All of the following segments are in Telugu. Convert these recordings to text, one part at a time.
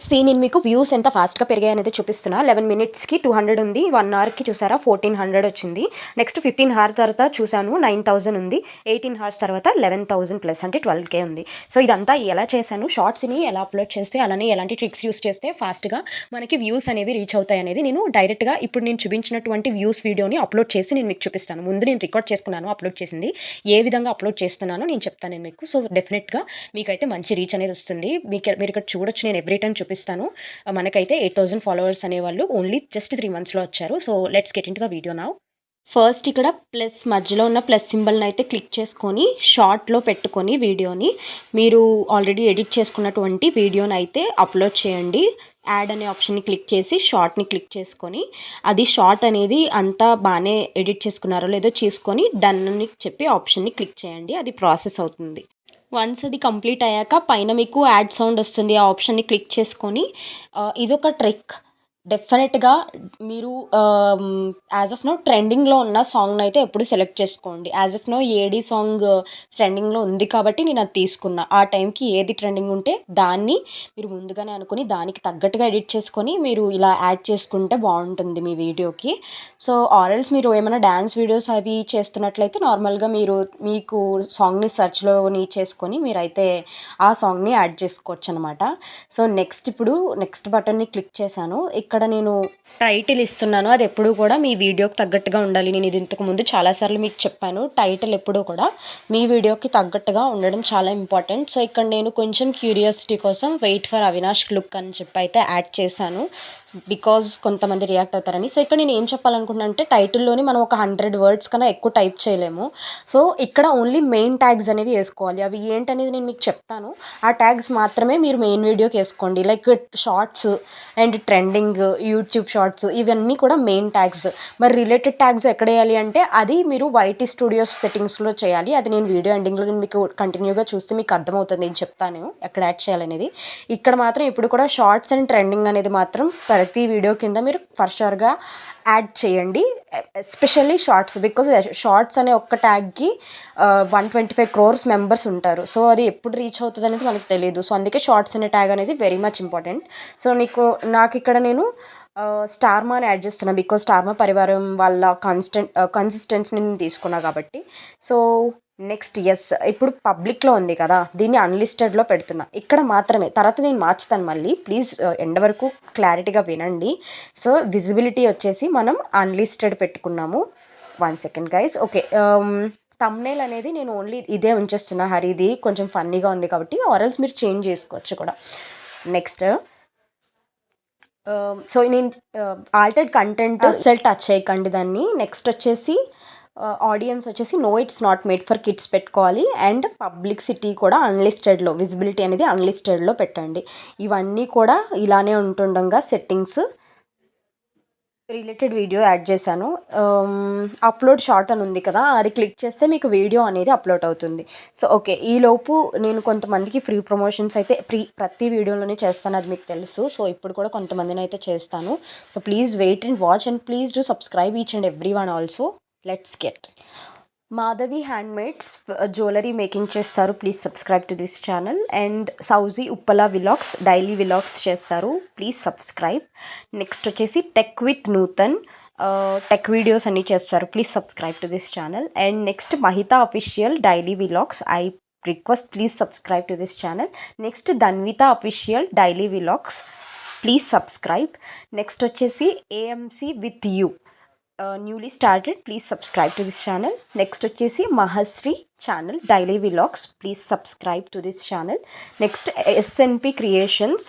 నేను మీకు వ్యూస్ ఎంత ఫాస్ట్‌గా పెరిగాయనేది చూపిస్తున్నా. 11 మినిట్స్‌కి 200 ఉంది. 1 అవర్‌కి చూసారా 1400 వచ్చింది. నెక్స్ట్ 15 హార్స్ తర్వాత చూసాను 9000 ఉంది. 18 హార్స్ తర్వాత 11,000 ప్లస్ అంటే 12,000 ఉంది. సో ఇదంతా ఎలా చేశాను, షార్ట్స్‌ని ఎలా అప్‌లోడ్ చేస్తే, అలానే ఎలాంటి ట్రిక్స్ యూజ్ చేస్తే ఫాస్ట్‌గా మనకి వ్యూస్ అనేవి రీచ్ అవుతాయనేది నేను డైరెక్ట్‌గా ఇప్పుడు నేను చూపించినటువంటి వ్యూస్ వీడియోని అప్‌లోడ్ చేసి నేను మీకు చూపిస్తాను. ముందు నేను రికార్డ్ చేసుకున్నాను అప్‌లోడ్ చేసింది. ఏ విధంగా అప్‌లోడ్ చేస్తున్నానో నేను చెప్తాను మీకు. సో డెఫినెట్‌గా మీకైతే మంచి రీచ్ అనేది వస్తుంది. మీరు ఇక్కడ చూడొచ్చు, నేను ఎవ్రీ టైమ్ చూపిస్తాను. మనకైతే 8,000 ఫాలోవర్స్ అనేవాళ్ళు ఓన్లీ జస్ట్ 3 మంత్స్‌లో వచ్చారు. So let's get into the video now. First ఇక్కడ ప్లస్ మధ్యలో ఉన్న ప్లస్ సింబల్‌ని అయితే క్లిక్ చేసుకొని షార్ట్‌లో పెట్టుకొని వీడియోని మీరు ఆల్రెడీ ఎడిట్ చేసుకున్నటువంటి వీడియోని అయితే అప్‌లోడ్ చేయండి. యాడ్ అనే ఆప్షన్‌ని క్లిక్ చేసి షార్ట్‌ని క్లిక్ చేసుకొని, అది షార్ట్ అనేది అంతా బానే ఎడిట్ చేసుకున్నారో లేదో చూసుకొని డన్ అని చెప్పి ఆప్షన్‌ని క్లిక్ చేయండి. అది ప్రాసెస్ అవుతుంది. వన్స్ అది కంప్లీట్ అయ్యాక పైన మీకు యాడ్ సౌండ్ వస్తుంది. ఆ ఆప్షన్‌ని క్లిక్ చేసుకొని ఇదొక ట్రిక్. డెఫినెట్‌గా మీరు యాజ్ ఆఫ్ నౌ ట్రెండింగ్‌లో ఉన్న సాంగ్‌నైతే ఎప్పుడు సెలెక్ట్ చేసుకోండి. As of now AD song ట్రెండింగ్‌లో ఉంది కాబట్టి నేను అది తీసుకున్నా. ఆ టైంకి ఏది ట్రెండింగ్ ఉంటే దాన్ని మీరు ముందుగానే అనుకుని దానికి తగ్గట్టుగా ఎడిట్ చేసుకొని మీరు ఇలా యాడ్ చేసుకుంటే బావుంటుంది మీ వీడియోకి. సో ఆర్ ఎల్స్ మీరు ఏమైనా డాన్స్ వీడియోస్ అవి చేస్తున్నట్లయితే నార్మల్‌గా మీకు సాంగ్‌ని సెర్చ్‌లోని చేసుకొని మీరైతే ఆ సాంగ్‌ని యాడ్ చేసుకోవచ్చనమాట. సో నెక్స్ట్ బటన్‌ని క్లిక్ చేశాను. ఇక్కడ నేను టైటిల్ ఇస్తున్నాను. అది ఎప్పుడూ కూడా మీ వీడియోకి తగ్గట్టుగా ఉండాలి. నేను ఇది ఇంతకుముందు చాలా సార్లు మీకు చెప్పాను. టైటిల్ ఎప్పుడూ కూడా మీ వీడియోకి తగ్గట్టుగా ఉండడం చాలా ఇంపార్టెంట్. సో ఇక్కడ నేను కొంచెం క్యూరియాసిటీ కోసం వెయిట్ ఫర్ అవినాష్ లుక్ అని చెప్పి అయితే యాడ్ చేశాను. బికాజ్ కొంతమంది రియాక్ట్ అవుతారని. సో ఇక్కడ నేను ఏం చెప్పాలనుకుంటున్నాను అంటే టైటిల్‌లోని మనం ఒక 100 వర్డ్స్ కన్నా ఎక్కువ టైప్ చేయలేము. సో ఇక్కడ ఓన్లీ మెయిన్ ట్యాగ్స్ అనేవి ఏసుకోవాలి. అవి ఏంటనేది నేను మీకు చెప్తాను. ఆ ట్యాగ్స్ మాత్రమే మీరు మెయిన్ వీడియోకి ఏసుకోండి. Like shorts and trending, YouTube shorts ఇవన్నీ కూడా మెయిన్ ట్యాగ్స్. మరి రిలేటెడ్ ట్యాగ్స్ ఎక్కడేయాలి అంటే అది మీరు వైటీ స్టూడియోస్ సెట్టింగ్స్‌లో చేయాలి. అది నేను వీడియో ఎండింగ్‌లో నేను మీకు కంటిన్యూగా చూస్తే మీకు అర్థమవుతుంది. నేను చెప్తాను ఎక్కడ యాడ్ చేయాలనేది. ఇక్కడ మాత్రం ఇప్పుడు కూడా షార్ట్స్ అండ్ ట్రెండింగ్ అనేది మాత్రం ప్రతి వీడియో కింద మీరు ఫర్ ష్యూర్‌గా యాడ్ చేయండి. Especially shorts. బికాజ్ షార్ట్స్ అనే ఒక్క ట్యాగ్‌కి 125 క్రోర్స్ మెంబర్స్ ఉంటారు. సో అది ఎప్పుడు రీచ్ అవుతదనేది మనకు తెలీదు. సో అందుకే షార్ట్స్ అనే ట్యాగ్ అనేది వెరీ మచ్ ఇంపార్టెంట్. సో నాకిక్కడ నేను స్టార్మాని యాడ్ చేస్తున్నా. బికాజ్ స్టార్మా పరివారం వాళ్ళ కన్సిస్టెన్సీని నేను తీసుకున్నా కాబట్టి. సో నెక్స్ట్ ఇప్పుడు పబ్లిక్‌లో ఉంది కదా! దీన్ని అన్‌లిస్టెడ్‌లో పెడుతున్నా. ఇక్కడ మాత్రమే తర్వాత నేను మార్చుతాను మళ్ళీ. ప్లీజ్ ఎండ్ వరకు క్లారిటీగా వినండి. సో విజిబిలిటీ వచ్చేసి మనం అన్‌లిస్టెడ్ పెట్టుకున్నాము. 1 సెకండ్ గైస్. ఓకే. థంబ్‌నెయిల్ అనేది నేను ఓన్లీ ఇదే ఉంచేస్తున్నా. హరిది కొంచెం ఫన్నీగా ఉంది కాబట్టి ఆర్ ఎల్స్ మీరు చేంజ్ చేసుకోవచ్చు కూడా. నెక్స్ట్ సో నేను ఆల్టర్డ్ కంటెంట్ అస్సలు టచ్ చేయకండి దాన్ని. నెక్స్ట్ వచ్చేసి ఆడియన్స్ వచ్చేసి no it's not made for kids పెట్టుకోవాలి. అండ్ పబ్లిసిటీ కూడా అన్‌లిస్టెడ్‌లో, విజిబిలిటీ అనేది అన్‌లిస్టెడ్‌లో పెట్టండి. ఇవన్నీ కూడా ఇలానే ఉంటుండగా సెట్టింగ్స్ రిలేటెడ్ వీడియో యాడ్ చేశాను. అప్‌లోడ్ షార్ట్ అని ఉంది కదా! అది క్లిక్ చేస్తే మీకు వీడియో అనేది అప్‌లోడ్ అవుతుంది. So okay. ఈలోపు నేను కొంతమందికి ఫ్రీ ప్రమోషన్స్ అయితే ప్రతి వీడియోలోనే చేస్తాను. అది మీకు తెలుసు. సో ఇప్పుడు కూడా కొంతమందినైతే చేస్తాను. So please wait and watch and please do subscribe each and everyone also. Let's get. Madhavi handmades jewellery making చేస్తారు. Please subscribe to this channel. And Sowji Uppala vlogs daily vlogs చేస్తారు. Please subscribe. నెక్స్ట్ వచ్చేసి tech with Nutan tech videos అన్నీ చేస్తారు. Please subscribe to this channel. And next Mahitha official daily vlogs. I request please subscribe to this channel. Next Dhanvitha official daily vlogs. Please subscribe. Next వచ్చేసి AMC with you newly started. Please subscribe to this channel. Next వచ్చేసి Mahashri channel daily vlogs. Please subscribe to this channel. Next SNP creations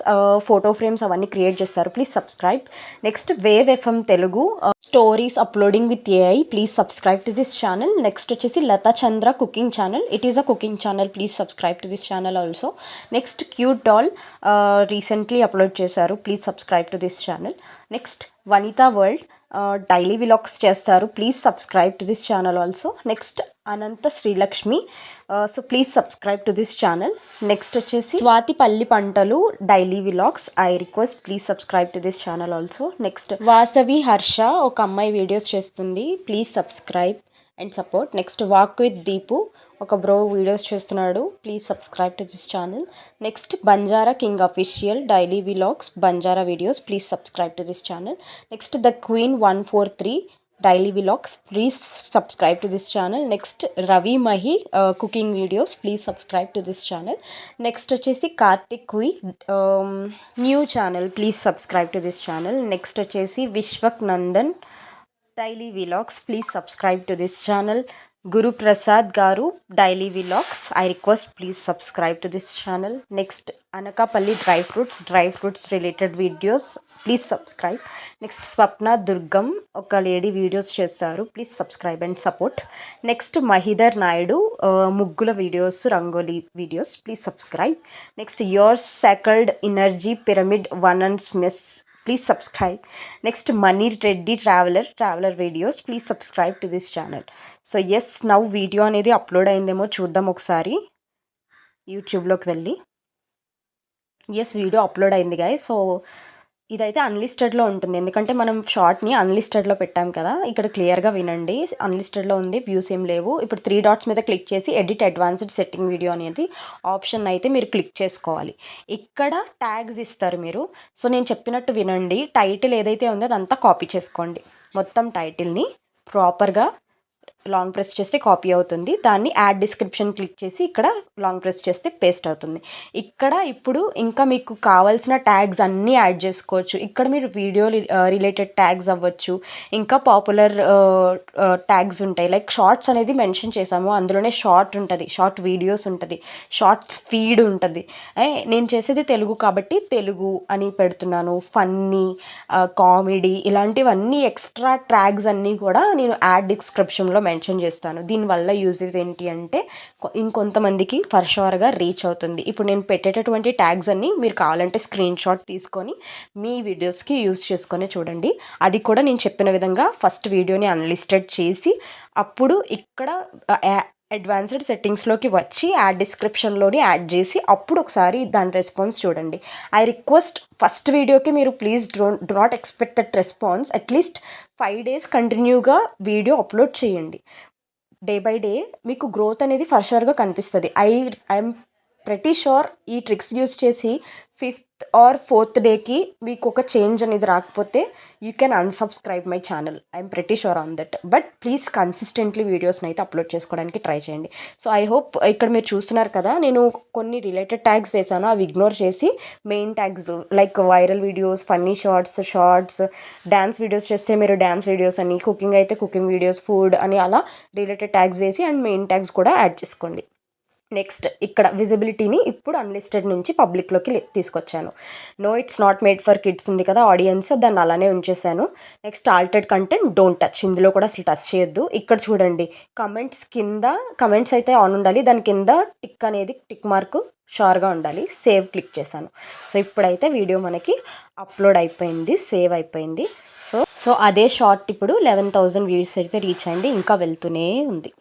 photo frames అవన్నీ క్రియేట్ చేస్తారు. Please subscribe. Next wave FM Telugu stories uploading with AI. Please subscribe to this channel. Next వచ్చేసి Latha Chandra cooking channel. It is a cooking channel. Please subscribe to this channel also. Next cute doll recently upload చేశారు. Please subscribe to this channel. Next Vanitha world daily vlogs చేస్తారు. Please subscribe to this channel also. Next Anantha Srilakshmi. So please subscribe to this channel. Next వచ్చేసి స్వాతి పల్లి పంటలు daily vlogs. I request please subscribe to this channel also. Next Vasavi Harsha ఒక అమ్మాయి వీడియోస్ చేస్తుంది. Please subscribe. And support. Next walk with Deepu, ఒక బ్రో వీడియోస్ చేస్తున్నాడు, please subscribe to this channel. Next Banjara king official daily vlogs Banjara videos, please subscribe to this channel. Next the queen 143 daily vlogs, please subscribe to this channel. Next Ravi Mahi cooking videos, please subscribe to this channel. Next వచ్చేసి Karthik V new channel, please subscribe to this channel. Next వచ్చేసి Vishwak Nandan daily vlogs, please subscribe to this channel. Guru Prasad garu daily vlogs, I request please subscribe to this channel. Next Anakapalli dry fruits related videos, please subscribe. Next Swapna Durgam, ఒక లేడీ వీడియోస్ చేస్తారు, please subscribe and support. Next Mahidhar Naidu ముగ్గుల videos, rangoli videos, please subscribe. Next yours sacred energy pyramid one and స్మిస్, please subscribe. Next Manir Reddy traveller videos, please subscribe to this channel. So yes, now video అనేది అప్లోడ్ అయిందేమో చూద్దాం ఒకసారి యూట్యూబ్లోకి వెళ్ళి. ఎస్, వీడియో అప్లోడ్ అయింది గాయస్. సో ఇదైతే అన్లిస్టెడ్లో ఉంటుంది, ఎందుకంటే మనం షార్ట్ని అన్లిస్టెడ్లో పెట్టాం కదా. ఇక్కడ క్లియర్గా వినండి, అన్లిస్టెడ్లో ఉంది, వ్యూస్ ఏం లేవు. ఇప్పుడు 3 డాట్స్ మీద క్లిక్ చేసి ఎడిట్ అడ్వాన్స్డ్ సెట్టింగ్ వీడియో అనేది ఆప్షన్ అయితే మీరు క్లిక్ చేసుకోవాలి. ఇక్కడ ట్యాగ్స్ ఇస్తారు మీరు. సో నేను చెప్పినట్టు వినండి, టైటిల్ ఏదైతే ఉందో అదంతా కాపీ చేసుకోండి. మొత్తం టైటిల్ని ప్రాపర్గా లాంగ్ ప్రెస్ చేస్తే కాపీ అవుతుంది. దాన్ని యాడ్ డిస్క్రిప్షన్ క్లిక్ చేసి ఇక్కడ లాంగ్ ప్రెస్ చేస్తే పేస్ట్ అవుతుంది. ఇక్కడ ఇప్పుడు ఇంకా మీకు కావాల్సిన ట్యాగ్స్ అన్నీ యాడ్ చేసుకోవచ్చు. ఇక్కడ మీరు వీడియో రిలేటెడ్ ట్యాగ్స్ అవ్వచ్చు, ఇంకా పాపులర్ ట్యాగ్స్ ఉంటాయి. లైక్ షార్ట్స్ అనేది మెన్షన్ చేసాము, అందులోనే షార్ట్ ఉంటుంది, షార్ట్ వీడియోస్ ఉంటుంది, షార్ట్స్ ఫీడ్ ఉంటుంది. నేను చేసేది తెలుగు కాబట్టి తెలుగు అని పెడుతున్నాను. ఫన్నీ, కామెడీ, ఇలాంటివన్నీ ఎక్స్ట్రా ట్యాగ్స్ అన్నీ కూడా నేను యాడ్ డిస్క్రిప్షన్లో మెన్షన్ చేస్తాను. దీనివల్ల యూజెస్ ఏంటి అంటే ఇంకొంతమందికి ఫర్ షూర్గా రీచ్ అవుతుంది. ఇప్పుడు నేను పెట్టేటటువంటి ట్యాగ్స్ అన్నీ మీరు కావాలంటే స్క్రీన్ షాట్ తీసుకొని మీ వీడియోస్కి యూజ్ చేసుకొని చూడండి. అది కూడా నేను చెప్పిన విధంగా ఫస్ట్ వీడియోని అన్లిస్టెడ్ చేసి అప్పుడు ఇక్కడ అడ్వాన్స్డ్ సెట్టింగ్స్లోకి వచ్చి యాడ్ డిస్క్రిప్షన్లోని యాడ్ చేసి అప్పుడు ఒకసారి దాని రెస్పాన్స్ చూడండి. ఐ రిక్వెస్ట్ ఫస్ట్ వీడియోకి మీరు please do not expect that response. At least 5 days కంటిన్యూగా వీడియో అప్లోడ్ చేయండి. డే బై డే మీకు గ్రోత్ అనేది ఫర్ షూర్గా కనిపిస్తుంది. ఐఎమ్ ప్రెటీ షూర్ ఈ ట్రిక్స్ యూస్ చేసి 5th or 4th డేకి మీకు ఒక చేంజ్ అనేది రాకపోతే you can unsubscribe my channel. I'm pretty sure on that. But please consistently వీడియోస్ని అయితే అప్లోడ్ చేసుకోవడానికి ట్రై చేయండి. సో ఐ హోప్ ఇక్కడ మీరు చూస్తున్నారు కదా, నేను కొన్ని రిలేటెడ్ ట్యాగ్స్ వేసాను, అవి ఇగ్నోర్ చేసి main tags like viral videos, funny shorts, dance videos చేస్తే మీరు డ్యాన్స్ వీడియోస్ అని, కుకింగ్ అయితే కుకింగ్ వీడియోస్, ఫుడ్ అని అలా రిలేటెడ్ ట్యాగ్స్ వేసి అండ్ మెయిన్ ట్యాగ్స్ కూడా యాడ్ చేసుకోండి. నెక్స్ట్ ఇక్కడ విజిబిలిటీని ఇప్పుడు అన్లిస్టెడ్ నుంచి పబ్లిక్లోకి తీసుకొచ్చాను. No it's not made for kids ఉంది కదా ఆడియన్స్, దాన్ని అలానే ఉంచేసాను. Next altered content don't touch, ఇందులో కూడా అసలు టచ్ చేయొద్దు. ఇక్కడ చూడండి, కమెంట్స్ అయితే ఆన్ ఉండాలి, దాని కింద టిక్ మార్క్ షూర్గా ఉండాలి. సేవ్ క్లిక్ చేశాను. సో ఇప్పుడైతే వీడియో మనకి అప్లోడ్ అయిపోయింది, సేవ్ అయిపోయింది. సో అదే షార్ట్ ఇప్పుడు 11,000 వ్యూస్ అయితే రీచ్ అయింది, ఇంకా వెళ్తూనే ఉంది.